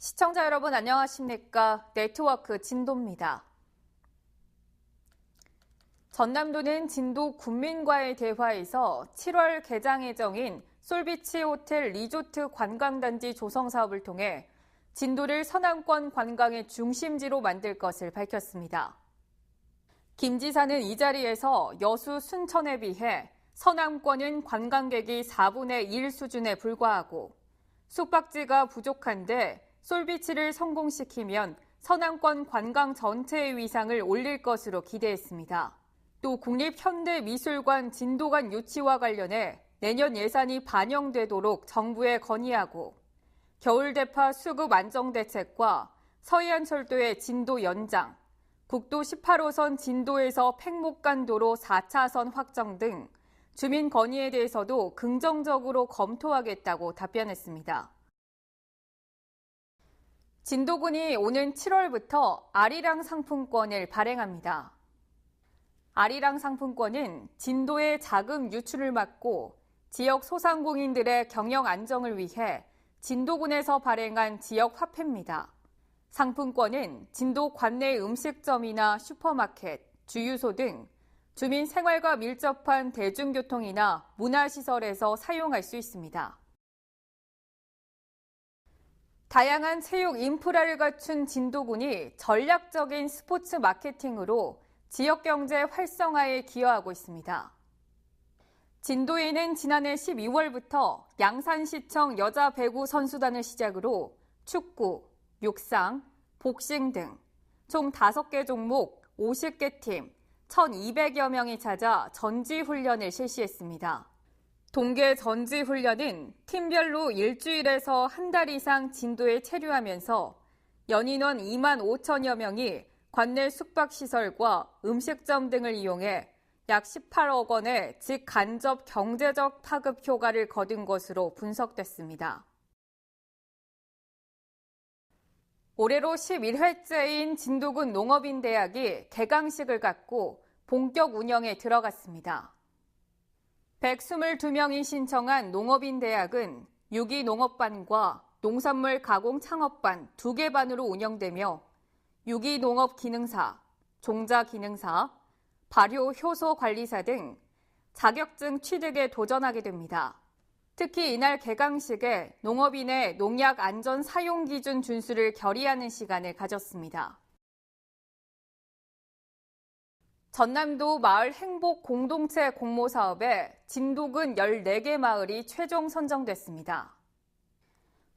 시청자 여러분 안녕하십니까? 네트워크 진도입니다. 전남도는 진도 군민과의 대화에서 7월 개장 예정인 솔비치 호텔 리조트 관광단지 조성 사업을 통해 진도를 서남권 관광의 중심지로 만들 것을 밝혔습니다. 김 지사는 이 자리에서 여수 순천에 비해 서남권은 관광객이 4분의 1 수준에 불과하고 숙박지가 부족한데 솔비치를 성공시키면 서남권 관광 전체의 위상을 올릴 것으로 기대했습니다. 또 국립현대미술관 진도관 유치와 관련해 내년 예산이 반영되도록 정부에 건의하고 겨울대파 수급 안정대책과 서해안철도의 진도 연장, 국도 18호선 진도에서 팽목간도로 4차선 확정 등 주민 건의에 대해서도 긍정적으로 검토하겠다고 답변했습니다. 진도군이 오는 7월부터 아리랑 상품권을 발행합니다. 아리랑 상품권은 진도의 자금 유출을 막고 지역 소상공인들의 경영 안정을 위해 진도군에서 발행한 지역 화폐입니다. 상품권은 진도 관내 음식점이나 슈퍼마켓, 주유소 등 주민 생활과 밀접한 대중교통이나 문화시설에서 사용할 수 있습니다. 다양한 체육 인프라를 갖춘 진도군이 전략적인 스포츠 마케팅으로 지역 경제 활성화에 기여하고 있습니다. 진도에는 지난해 12월부터 양산시청 여자 배구 선수단을 시작으로 축구, 육상, 복싱 등 총 5개 종목 50개 팀 1,200여 명이 찾아 전지훈련을 실시했습니다. 동계 전지훈련은 팀별로 일주일에서 한 달 이상 진도에 체류하면서 연인원 2만 5천여 명이 관내 숙박시설과 음식점 등을 이용해 약 18억 원의 직간접 경제적 파급 효과를 거둔 것으로 분석됐습니다. 올해로 11회째인 진도군 농업인대학이 개강식을 갖고 본격 운영에 들어갔습니다. 122명이 신청한 농업인대학은 유기농업반과 농산물 가공 창업반 2개 반으로 운영되며 유기농업 기능사, 종자 기능사, 발효 효소 관리사 등 자격증 취득에 도전하게 됩니다. 특히 이날 개강식에 농업인의 농약 안전 사용 기준 준수를 결의하는 시간을 가졌습니다. 전남도 마을 행복 공동체 공모 사업에 진도군 14개 마을이 최종 선정됐습니다.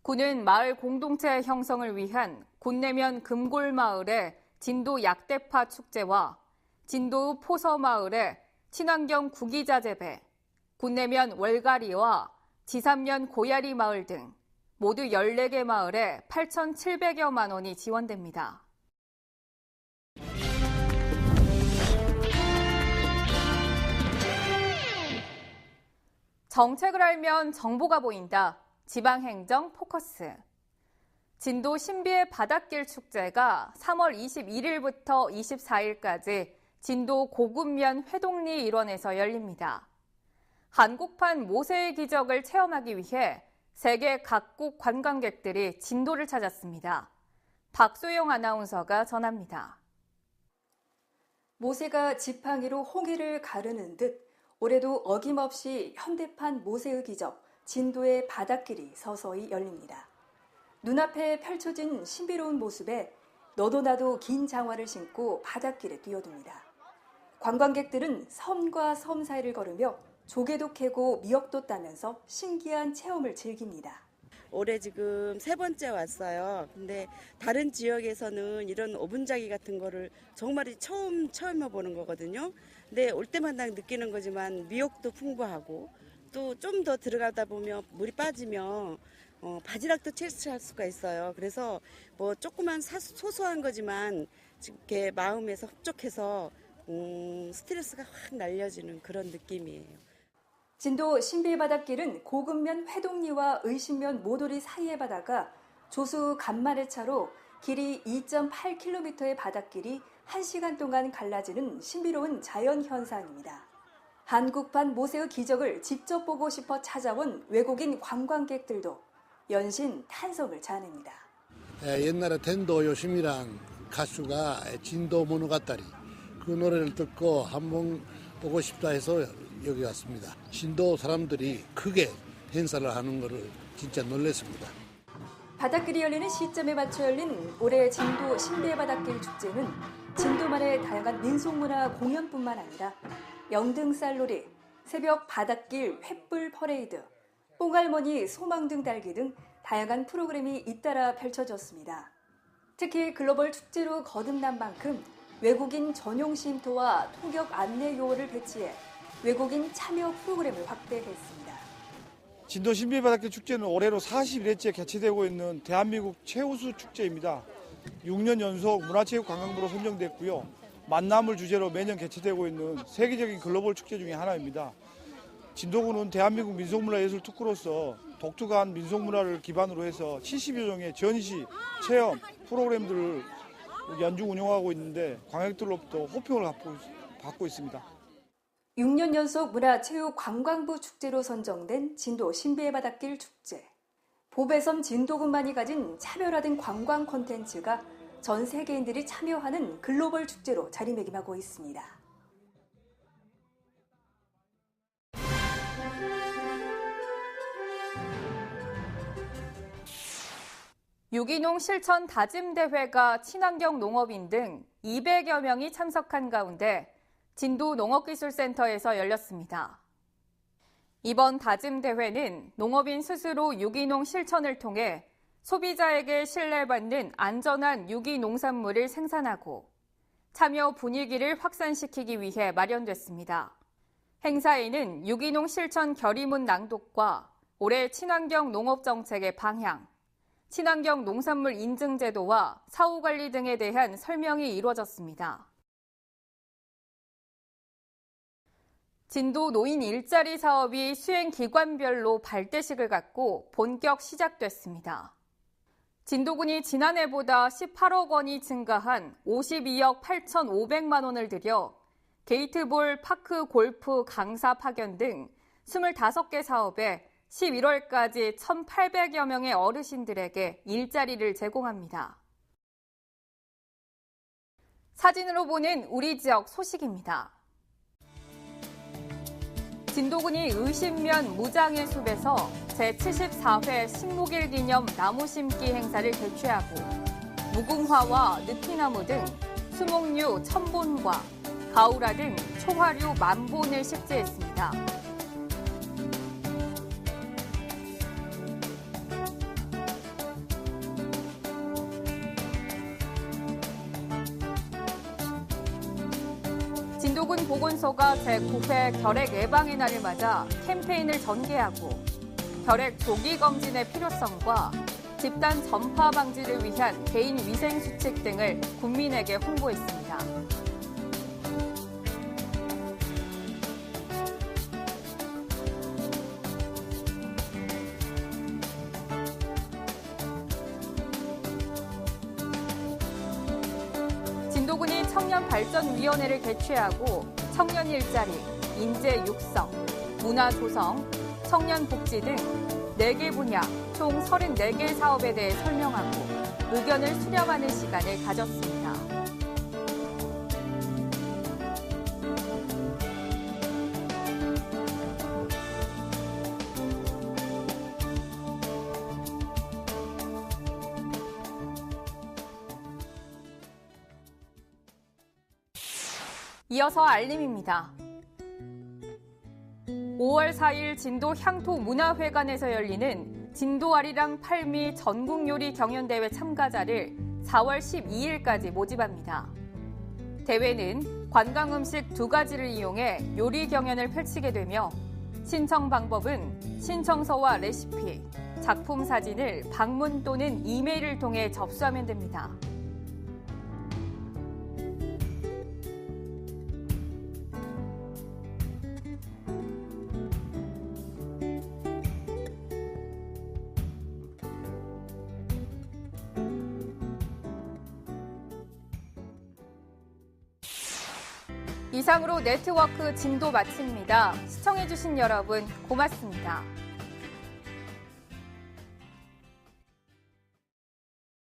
군은 마을 공동체 형성을 위한 군내면 금골마을의 진도 약대파 축제와 진도 포서마을의 친환경 구기자 재배, 군내면 월가리와 지삼면 고야리 마을 등 모두 14개 마을에 8,700여만 원이 지원됩니다. 정책을 알면 정보가 보인다. 지방행정 포커스. 진도 신비의 바닷길 축제가 3월 21일부터 24일까지 진도 고군면 회동리 일원에서 열립니다. 한국판 모세의 기적을 체험하기 위해 세계 각국 관광객들이 진도를 찾았습니다. 박소영 아나운서가 전합니다. 모세가 지팡이로 홍해를 가르는 듯 올해도 어김없이 현대판 모세의 기적, 진도의 바닷길이 서서히 열립니다. 눈앞에 펼쳐진 신비로운 모습에 너도 나도 긴 장화를 신고 바닷길에 뛰어듭니다. 관광객들은 섬과 섬 사이를 걸으며 조개도 캐고 미역도 따면서 신기한 체험을 즐깁니다. 올해 지금 3번째 왔어요. 근데 다른 지역에서는 이런 오분자기 같은 거를 정말 처음 해보는 거거든요. 근데 올 때마다 느끼는 거지만 미역도 풍부하고 또 좀 더 들어가다 보면 물이 빠지면 바지락도 채취할 수가 있어요. 그래서 뭐 조그만 소소한 거지만 이렇게 마음에서 흡족해서 스트레스가 확 날려지는 그런 느낌이에요. 진도 신비바닷길은 고군면 회동리와 의신면 모도리 사이의 바다가 조수 간만의 차로 길이 2.8km의 바닷길이 1시간 동안 갈라지는 신비로운 자연현상입니다. 한국판 모세의 기적을 직접 보고 싶어 찾아온 외국인 관광객들도 연신 탄성을 자냅니다. 옛날에 텐도 요심이랑 가수가 진도 모노가타리 그 노래를 듣고 한번 보고 싶다 해서 여기 왔습니다. 진도 사람들이 크게 행사를 하는 것을 진짜 놀랐습니다. 바닷길이 열리는 시점에 맞춰 열린 올해 진도 신비의 바닷길 축제는 진도만의 다양한 민속문화 공연뿐만 아니라 영등쌀놀이, 새벽 바닷길 횃불 퍼레이드, 뽕할머니 소망등 달기 등 다양한 프로그램이 잇따라 펼쳐졌습니다. 특히 글로벌 축제로 거듭난 만큼 외국인 전용 쉼터와 통역 안내 요원을 배치해 외국인 참여 프로그램을 확대했습니다. 진도 신비의 바닷길 축제는 올해로 41회째 개최되고 있는 대한민국 최우수 축제입니다. 6년 연속 문화체육관광부로 선정됐고요. 만남을 주제로 매년 개최되고 있는 세계적인 글로벌 축제 중에 하나입니다. 진도군은 대한민국 민속문화예술 특구로서 독특한 민속문화를 기반으로 해서 70여 종의 전시, 체험, 프로그램들을 연중 운영하고 있는데 관객들로부터 호평을 받고 있습니다. 6년 연속 문화체육관광부 축제로 선정된 진도 신비의 바닷길 축제. 보배섬 진도군만이 가진 차별화된 관광 콘텐츠가 전 세계인들이 참여하는 글로벌 축제로 자리매김하고 있습니다. 유기농 실천 다짐 대회가 친환경 농업인 등 200여 명이 참석한 가운데 진도 농업기술센터에서 열렸습니다. 이번 다짐 대회는 농업인 스스로 유기농 실천을 통해 소비자에게 신뢰받는 안전한 유기농산물을 생산하고 참여 분위기를 확산시키기 위해 마련됐습니다. 행사에는 유기농 실천 결의문 낭독과 올해 친환경 농업 정책의 방향, 친환경 농산물 인증 제도와 사후 관리 등에 대한 설명이 이루어졌습니다. 진도 노인 일자리 사업이 수행 기관별로 발대식을 갖고 본격 시작됐습니다. 진도군이 지난해보다 18억 원이 증가한 52억 8,500만 원을 들여 게이트볼, 파크 골프, 강사 파견 등 25개 사업에 11월까지 1,800여 명의 어르신들에게 일자리를 제공합니다. 사진으로 보는 우리 지역 소식입니다. 진도군이 의심면 무장의 숲에서 제74회 식목일 기념 나무 심기 행사를 개최하고 무궁화와 느티나무 등 수목류 1,000본과 가우라 등 초화류 10,000본을 식재했습니다. 진도군 보건소가 제9회 결핵 예방의 날을 맞아 캠페인을 전개하고 결핵 조기 검진의 필요성과 집단 전파 방지를 위한 개인 위생 수칙 등을 국민에게 홍보했습니다. 진도군이 청년발전위원회를 개최하고 청년 일자리, 인재 육성, 문화 조성, 청년 복지 등 4개 분야 총 34개 사업에 대해 설명하고 의견을 수렴하는 시간을 가졌습니다. 이어서 알림입니다. 5월 4일 진도 향토문화회관에서 열리는 진도 아리랑 팔미 전국요리 경연대회 참가자를 4월 12일까지 모집합니다. 대회는 관광음식 2가지를 이용해 요리 경연을 펼치게 되며 신청 방법은 신청서와 레시피, 작품 사진을 방문 또는 이메일을 통해 접수하면 됩니다. 이상으로 네트워크 진도 마칩니다. 시청해주신 여러분 고맙습니다.